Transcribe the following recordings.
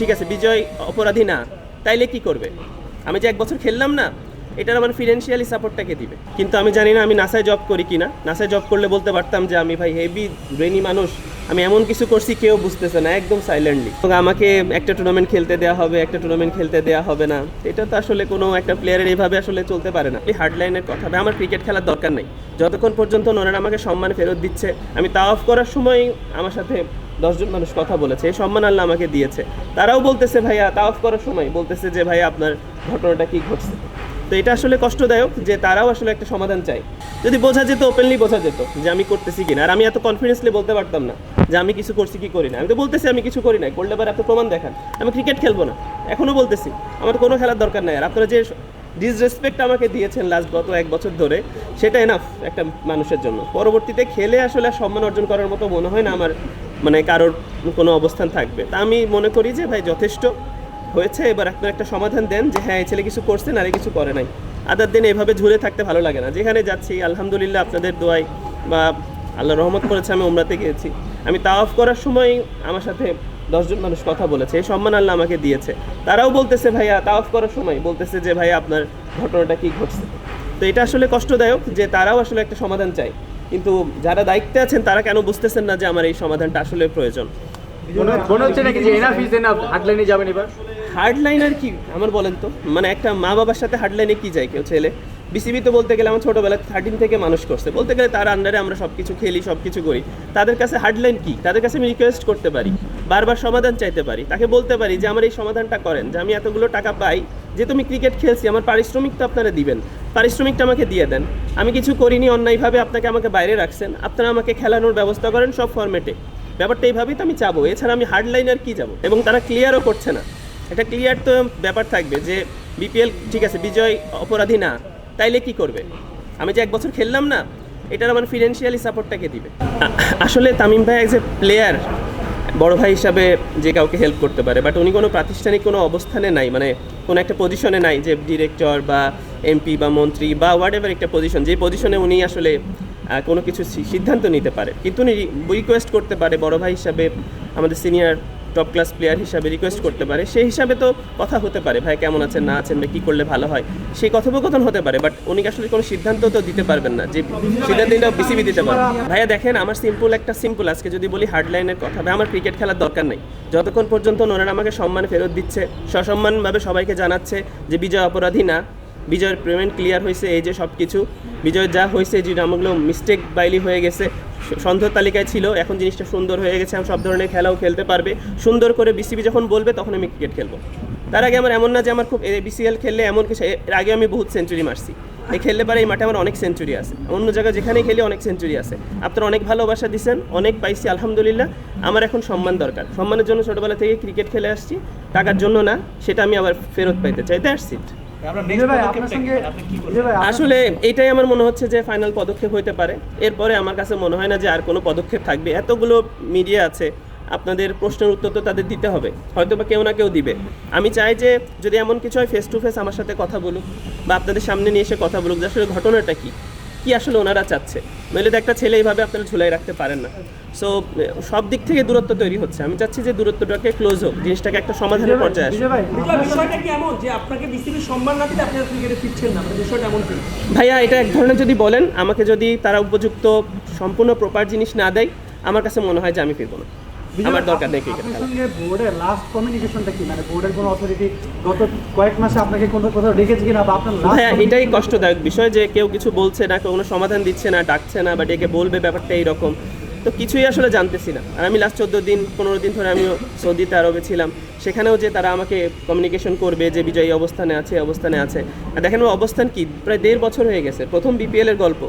ঠিক আছে, বিজয় অপরাধী না, তাইলে কি করবে? আমি যে এক বছর খেললাম না, এটার আমার ফিনান্সিয়ালি সাপোর্টটাকে দিবে। কিন্তু আমি জানি না আমি নাসায় জব করি কি না। নাসায় জব করলে বলতে পারতাম যে আমি ভাই হেভি ব্রেনি মানুষ, আমি এমন কিছু করছি কেউ বুঝতেছে না, একদম সাইলেন্টলি। আমাকে একটা টুর্নামেন্ট খেলতে দেওয়া হবে, একটা টুর্নামেন্ট খেলতে দেওয়া হবে না, এটা তো আসলে কোনো একটা প্লেয়ারের এইভাবে আসলে চলতে পারে না। এই হার্ডলাইনের কথা, আমার ক্রিকেট খেলার দরকার নেই যতক্ষণ পর্যন্ত ওনারা আমাকে সম্মান ফেরত দিচ্ছে। আমি তা অফ করার সময় আমার সাথে 10জন মানুষ কথা বলেছে, এই সম্মান আল্লাহ আমাকে দিয়েছে। তারাও বলতেছে ভাইয়া, তা অফ করার সময় বলতেছে যে ভাইয়া আপনার ঘটনাটা কী ঘটছে। তো এটা আসলে কষ্টদায়ক যে তারাও আসলে একটা সমাধান চায়। যদি বোঝা যেত, ওপেনলি বোঝা যেত যে আমি করতেছি কিনা। আর আমি এত কনফিডেন্সলি বলতে পারতাম না যে আমি কিছু করছি কি করি না। আমি তো বলতেছি আমি কিছু করি না, করলে এবার আপনি প্রমাণ দেখান। আমি ক্রিকেট খেলবো না, এখনও বলতেছি আমার কোনো খেলার দরকার নাই। আর আপনারা যে ডিসরেসপেক্ট আমাকে দিয়েছেন লাস্ট গত 1 বছর ধরে, সেটা এনাফ একটা মানুষের জন্য। পরবর্তীতে খেলে আসলে সম্মান অর্জন করার মতো মনে হয় না আমার, মানে কারোর কোনো অবস্থান থাকবে। তা আমি মনে করি যে ভাই যথেষ্ট হয়েছে, এবার আপনার একটা সমাধান দেন যে হ্যাঁ এই ছেলে কিছু করছে না, আর কিছু করে নাই। আদার দিন এভাবে ঝুলে থাকতে ভালো লাগে না। যেখানে যাচ্ছি আলহামদুলিল্লাহ আপনাদের দোয়ায় বা আল্লাহ রহমত করেছে আমি উমরাতে গিয়েছি। আমি তা অফ করার সময় আমার সাথে 10জন মানুষ কথা বলেছে, এই সম্মান আল্লাহ আমাকে দিয়েছে। তারাও বলতেছে ভাইয়া, তা অফ করার সময় বলতেছে যে ভাইয়া আপনার ঘটনাটা কী ঘটছে। তো এটা আসলে কষ্টদায়ক যে তারাও আসলে একটা সমাধান চায়, কিন্তু যারা দায়িত্বে আছেন তারা কেন বুঝতেছেন না যে আমার এই সমাধানটা আসলে প্রয়োজন। মনে হচ্ছে নাকি যে এনাফ ইজ এনাফ, হার্ডলাইনে যাবেন এবার? হার্ডলাইন আর কি আমার বলেন তো, মানে একটা মা বাবার সাথে হার্ডলাইনে কি যায় কেউ ছেলে? বিসিবি তো বলতে গেলে আমার ছোটোবেলা 13 থেকে মানুষ করছে, বলতে গেলে তার আন্ডারে আমরা সব কিছু খেলি, সব কিছু করি। তাদের কাছে হার্ডলাইন কি? তাদের কাছে আমি রিকোয়েস্ট করতে পারি, বারবার সমাধান চাইতে পারি, তাকে বলতে পারি যে আমার এই সমাধানটা করেন, যে আমি এতগুলো টাকা পাই, যে তুমি ক্রিকেট খেলছি, আমার পারিশ্রমিক তো আপনারা দিবেন, পারিশ্রমিকটা আমাকে দিয়ে দেন। আমি কিছু করিনি অন্যায়ভাবে, আপনাকে আমাকে বাইরে রাখছেন, আপনারা আমাকে খেলানোর ব্যবস্থা করেন সব ফরম্যাটে। ব্যাপারটা এইভাবেই তো আমি চাবো, এছাড়া আমি হার্ডলাইন আর কি যাবো? এবং তারা ক্লিয়ারও করছে না। একটা ক্লিয়ার তো ব্যাপার থাকবে যে বিপিএল ঠিক আছে, বিজয় অপরাধী না, তাইলে কি করবে? আমি যে 1 বছর খেললাম না, এটার আমার ফিনান্সিয়ালি সাপোর্টটাকে দিবে। আসলে তামিম ভাই এজ এ প্লেয়ার বড় ভাই হিসাবে যে কাউকে হেল্প করতে পারে, বাট উনি কোনো প্রাতিষ্ঠানিক কোনো অবস্থানে নাই, মানে কোনো একটা পজিশনে নাই যে ডিরেক্টর বা এমপি বা মন্ত্রী বা হোয়াট এভার একটা পজিশন, যে পজিশনে উনি আসলে কোনো কিছু সিদ্ধান্ত নিতে পারে। কিন্তু উনি রিকোয়েস্ট করতে পারে বড় ভাই হিসাবে, আমাদের সিনিয়র টপ ক্লাস প্লেয়ার হিসাবে রিকোয়েস্ট করতে পারে। সেই হিসাবে তো কথা হতে পারে, ভাই কেমন আছেন না আছেন বা কী করলে ভালো হয়, সেই কথোপকথন হতে পারে। বাট উনি আসলে কোনো সিদ্ধান্ত তো দিতে পারবেন না, যে সিদ্ধান্তটা বিসিবি দিতে পারে। ভাইয়া দেখেন, আমার সিম্পল আজকে যদি বলি হার্ডলাইনের কথা, ভাই আমার ক্রিকেট খেলার দরকার নেই যতক্ষণ পর্যন্ত ওনারা আমাকে সম্মান ফেরত দিচ্ছে, সসম্মানভাবে সবাইকে জানাচ্ছে যে বিজয় অপরাধী না, বিজয়ের পেমেন্ট ক্লিয়ার হয়েছে, এই যে সব কিছু বিজয় যা হয়েছে, যে নামগুলো মিস্টেক বাইলি হয়ে গেছে, সন্দেহ তালিকায় ছিল, এখন জিনিসটা সুন্দর হয়ে গেছে, আমি সব ধরনের খেলাও খেলতে পারবে সুন্দর করে। বিসিবি যখন বলবে তখন আমি ক্রিকেট খেলবো। তার আগে আমার এমন না যে আমার খুব বিসিএল খেললে এমন কিছু, এর আগে আমি বহুত সেঞ্চুরি মারছি, এই খেললে পারে এই মাঠে আমার অনেক সেঞ্চুরি আছে, অন্য জায়গায় যেখানেই খেলি অনেক সেঞ্চুরি আছে। আপনারা অনেক ভালোবাসা দিচ্ছেন, অনেক পাইছি আলহামদুলিল্লাহ। আমার এখন সম্মান দরকার, সম্মানের জন্য ছোটোবেলা থেকে ক্রিকেট খেলে আসছি, টাকার জন্য না, সেটা আমি আবার ফেরত পাইতে চাই। That's it. আসলে এটাই আমার মনে হচ্ছে যে ফাইনাল পদক্ষেপ হইতে পারে। এরপরে আমার কাছে মনে হয় না যে আর কোনো পদক্ষেপ থাকবে। এতগুলো মিডিয়া আছে, আপনাদের প্রশ্নের উত্তর তো তাদের দিতে হবে, হয়তো বা কেউ না কেউ দিবে। আমি চাই যে যদি এমন কিছু হয়, ফেস টু ফেস আমার সাথে কথা বলুক বা আপনাদের সামনে নিয়ে এসে কথা বলুক যে আসলে ঘটনাটা কী আসলে ওনারা চাচ্ছে। নইলে তো একটা ছেলে এইভাবে আপনারা ঝুলাই রাখতে পারেন না। সো সব দিক থেকে দূরত্ব তৈরি হচ্ছে। আমি চাচ্ছি যে দূরত্বটাকে ক্লোজ হোক, জিনিসটাকে একটা সমাধানের পর্যায়ে আসে। ভাইয়া এটা এক ধরনের যদি বলেন, আমাকে যদি তারা উপযুক্ত সম্পূর্ণ প্রপার জিনিস না দেয়, আমার কাছে মনে হয় যে আমি ফিরবো না, আমার দরকার নেই ক্রিকেট খেলা। সঙ্গে বোর্ডের লাস্ট কমিউনিকেশনটা কি, মানে বোর্ডের কোনো অথরিটি গত কয়েক মাসে আপনাকে কোথাও রেখেছে কিনা, বা আপনার ভাইয়া এটাই কষ্টদায়ক বিষয় যে কেউ কিছু বলছে না, কোনো সমাধান দিচ্ছে না, ডাকছে না বা ডেকে বলবে, ব্যাপারটা এইরকম তো কিছুই আসলে জানতেছি না। আর আমি লাস্ট 14 দিন 15 দিন ধরে আমিও সৌদিতে আরবে ছিলাম, সেখানেও যে তারা আমাকে কমিউনিকেশন করবে যে বিজয়ী অবস্থানে আছে, অবস্থানে আছে। আর দেখেন অবস্থান কি, প্রায় 1.5 বছর হয়ে গেছে। প্রথম বিপিএলের গল্প,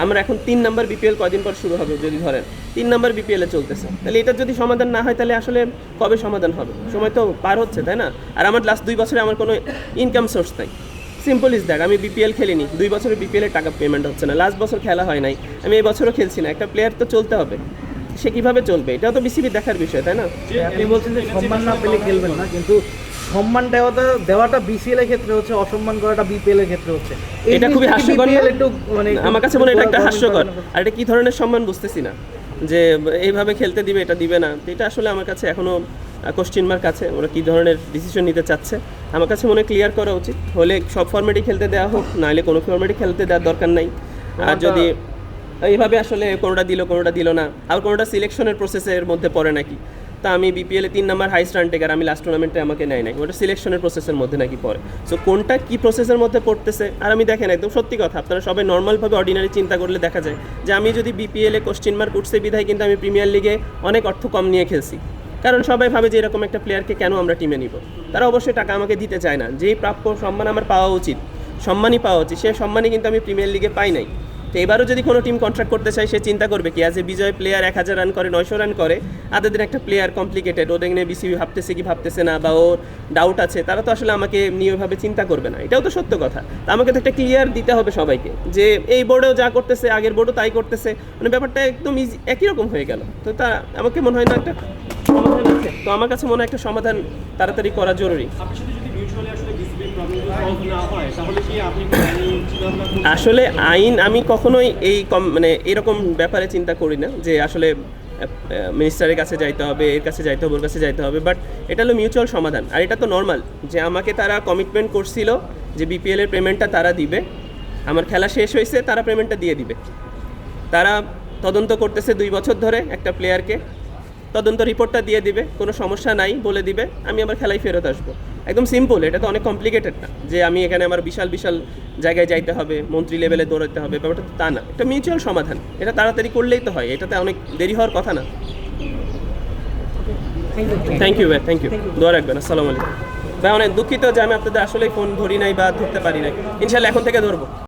আমরা এখন 3 নম্বর বিপিএল কয়দিন পর শুরু হবে যদি ধরেন, 3 নম্বর বিপিএলে চলতেছে। তাহলে এটার যদি সমাধান না হয়, তাহলে আসলে কবে সমাধান হবে? সময় তো পার হচ্ছে, তাই না? আর আমার লাস্ট 2 বছরে আমার কোনো ইনকাম সোর্স নাই। Simple is that. আমি বিপিএল খেলিনি, 2 বছরের বিপিএলের টাকা পেমেন্ট হচ্ছে না, লাস্ট বছর খেলা হয় নাই, আমি এই বছরও খেলছি না। একটা প্লেয়ার তো চলতে হবে, সে কীভাবে চলবে এটাও তো বিসিবি দেখার বিষয়, তাই না? আপনি বলছেন যে সম্মান না পেলে খেলবেন না, কিন্তু সম্মান দেওয়াটা বিসিএল এর ক্ষেত্রে হচ্ছে, অসম্মান করাটা বিপিএল এর ক্ষেত্রে হচ্ছে। এটা খুবই হাস্যকর। একটু মানে আমার কাছে মনে হয় এটা একটা হাস্যকর। আর এটা কী ধরনের সম্মান বুঝতেছি না। যে এইভাবে খেলতে দিবে, এটা দিবে না, তো এটা আসলে আমার কাছে এখনও কোশ্চিন মার্ক আছে। ওরা কী ধরনের ডিসিশন নিতে চাচ্ছে আমার কাছে মনে ক্লিয়ার করা উচিত। হলে সব ফর্মেটই খেলতে দেওয়া হোক, নাহলে কোনো ফর্মেটই খেলতে দেওয়ার দরকার নাই। আর যদি এইভাবে আসলে কোনোটা দিল না, আর কোনোটা সিলেকশনের প্রসেসের মধ্যে পড়ে নাকি, তা আমি বিপিএলে 3 নাম্বার হাইস্ট রান টেকার, আমি লাস্ট টুর্নামেন্টে আমাকে নেয় নাই, ওটা সিলেকশনের প্রসেসের মধ্যে নাকি পড়ে। সো কোনটা কী প্রসেসের মধ্যে পড়তেছে, আর আমি দেখেন একদম সত্যি কথা, আপনারা সবাই নর্মালভাবে অর্ডিনারি চিন্তা করলে দেখা যায় যে আমি যদি বিপিএলে কোশ্চিন মার্ক উঠছে বিধায় কিন্তু আমি প্রিমিয়ার লিগে অনেক অর্থ কম নিয়ে খেলছি। কারণ সবাই ভাবে যে এরকম একটা প্লেয়ারকে কেন আমরা টিমে নিব, তারা অবশ্যই টাকা আমাকে দিতে চায় না। যেই প্রাপ্য সম্মান আমার পাওয়া উচিত, সম্মানই পাওয়া উচিত, সেই সম্মানই কিন্তু আমি প্রিমিয়ার লিগে পাই নাই। তো এবারও যদি কোনো টিম কন্ট্রাক্ট করতে চায়, সে চিন্তা করবে কি as a Bijoy player 1000 run করে 900 রান করে, আদের দিন একটা প্লেয়ার কমপ্লিকেটেড, ওদের নিয়ে বিসিবি ভাবতেছে কি ভাবতেছে না, বা ওর ডাউট আছে, তারা তো আসলে আমাকে নিয়ে ওইভাবে চিন্তা করবে না। এটাও তো সত্য কথা। তা আমাকে তো একটা ক্লিয়ার দিতে হবে সবাইকে যে এই বোর্ডেও যা করতেছে আগের বোর্ডও তাই করতেছে, মানে ব্যাপারটা একদম ইজি, একই রকম হয়ে গেল। তো তা আমাকে মনে হয় না একটা সমাধান আছে। তো আমার কাছে মনে হয় একটা সমাধান তাড়াতাড়ি করা জরুরি। আপনার সাথে যদি মিউচুয়ালি আসলে ডিসিপ্লিন প্রবলেম সলভ না হয়, তাহলে কি আপনি আসলে আইন আমি কখনোই এই মানে এরকম ব্যাপারে চিন্তা করি না যে আসলে মিনিস্টারের কাছে যাইতে হবে, এর কাছে যাইতে হবে, ওর কাছে যাইতে হবে, বাট এটা হলো মিউচুয়াল সমাধান। আর এটা তো নর্মাল যে আমাকে তারা কমিটমেন্ট করছিল যে বিপিএলের পেমেন্টটা তারা দিবে, আমার খেলা শেষ হয়েছে, তারা পেমেন্টটা দিয়ে দিবে। তারা তদন্ত করতেছে 2 বছর ধরে একটা প্লেয়ারকে, তদন্ত রিপোর্টটা দিয়ে দিবে, কোনো সমস্যা নাই বলে দিবে, আমি আমার খেলায় ফেরত আসবো। একদম সিম্পল, এটা তো অনেক কমপ্লিকেটেড না যে আমি এখানে আমার বিশাল বিশাল জায়গায় যাইতে হবে, মন্ত্রী লেভেলে দৌড়াতে হবে, ব্যাপারটা তো তা না। এটা মিউচুয়াল সমাধান, এটা তাড়াতাড়ি করলেই তো হয়, এটাতে অনেক দেরি হওয়ার কথা না। থ্যাংক ইউ ভাই, থ্যাংক ইউ, দোয়া রাখবেন। আসসালামু আলাইকুম ভাই, অনেক দুঃখিত যে আমি আপনাদের আসলে ফোন ধরি নাই বা ধরতে পারি নাই, ইনশাল্লাহ এখন থেকে ধরবো।